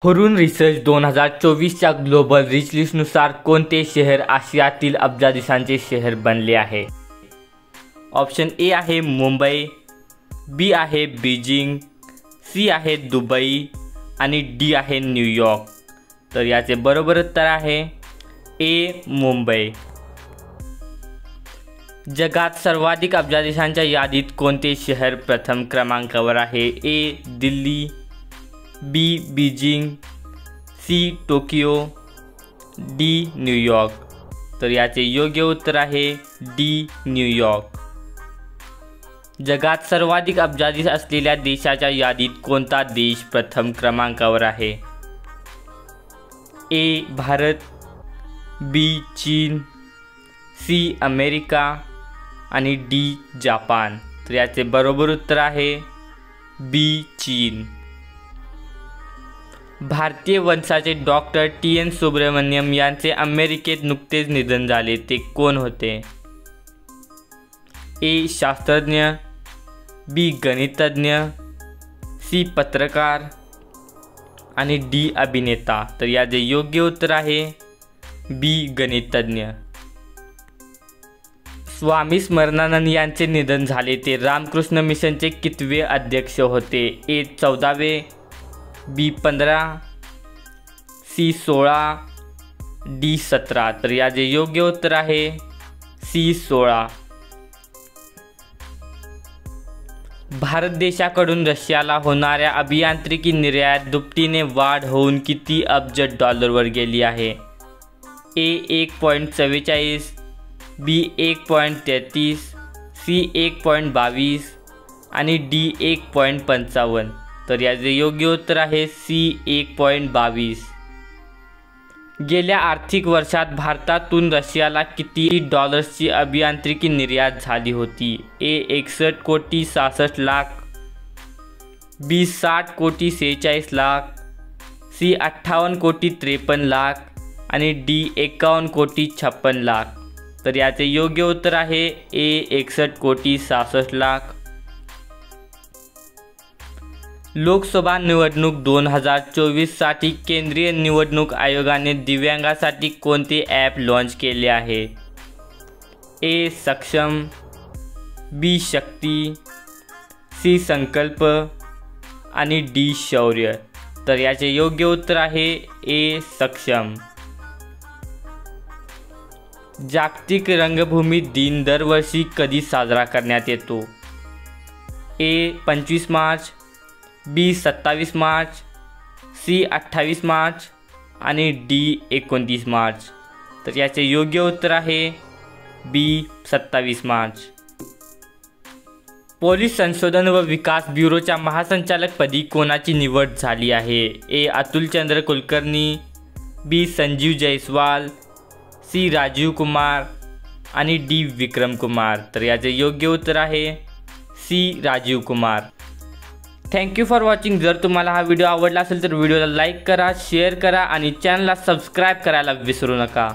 Hurun research 2024च्या global rich लिस्टनुसार कोणते शहर आशियातील अब्जाधीशांचे शहर बनले आहे? ऑप्शन ए आहे मुंबई, बी आहे बीजिंग, सी आहे दुबई आणि डी आहे न्यूयॉर्क. तर याचे बरोबर उत्तर आहे ए मुंबई. जगात सर्वाधिक अब्जाधीशांच्या यादीत कोणते शहर प्रथम क्रमांकावर आहे? A Delhi, B Beijing, C Tokyo, D New York. तर याचे योग्य उत्तर आहे डी न्यूयॉर्क. जगात सर्वाधिक अब्जाधीश असलेल्या देशाच्या यादीत कोणता देश प्रथम क्रमांकावर आहे? ए भारत, बी चीन, सी अमेरिका आणि डी जापान. तर याचे बरोबर उत्तर आहे बी चीन. भारतीय वंशाचे डॉक्टर टी.एन. सुब्रमण्यम यांचे अमेरिकेत नुकतेच निधन झाले, ते कोण होते? ए शास्त्रज्ञ, बी गणितज्ञ, सी पत्रकार आणि डी अभिनेता. तर याचे योग्य उत्तर आहे बी गणितज्ञ. स्वामी स्मरणानंद यांचे निधन झाले, ते रामकृष्ण मिशनचे कितवे अध्यक्ष होते? ए 14वे, बी 15, सी 16, डी 17. तर याचे योग्य उत्तर आहे सी 16. भारत देशाकडून रशियाला होणाऱ्या अभियांत्रिकी निर्यात दुपटीने वाढ होऊन किती अब्ज डॉलरवर गेली आहे? ए 1.44, बी 1.33, सी 1.22 आणि डी 1.55. तर याचे योग्य उत्तर आहे सी 1.22. गेल्या आर्थिक वर्षात भारतातून रशियाला किती डॉलर्सची अभियांत्रिकी निर्यात झाली होती? ए 61 कोटी 66 लाख, बी 60 कोटी 46 लाख, सी 58 कोटी 53 लाख आणि डी 51 कोटी 56 लाख. तर याचे योग्य उत्तर आहे ए 61 कोटी 66 लाख. लोकसभा निवडणूक 2024साठी केंद्रीय निवडणूक आयोगाने दिव्यांगासाठी कोणते ॲप लॉन्च केले आहे? ए सक्षम, बी शक्ती, सी संकल्प आणि डी शौर्य. तर याचे योग्य उत्तर आहे ए सक्षम. जागतिक रंगभूमी दिन दरवर्षी कधी साजरा करण्यात येतो? ए 25 मार्च, बी 27 मार्च, सी 28 मार्च आणि डी 29 मार्च. तर याचे योग्य उत्तर आहे बी 27 मार्च. पोलीस संशोधन व विकास ब्युरोच्या महासंचालकपदी कोणाची निवड झाली आहे? A Atulchandra Kulkarni, B Sanjeev Jaiswal, C Rajiv Kumar आणि डी विक्रम कुमार. तर याचे योग्य उत्तर आहे C Rajiv Kumar. Thank you for watching. जर तुम्हाला हा व्हिडिओ आवडला असेल तर व्हिडिओला लाईक करा, शेअर करा आणि चॅनलला सबस्क्राईब करायला विसरू नका.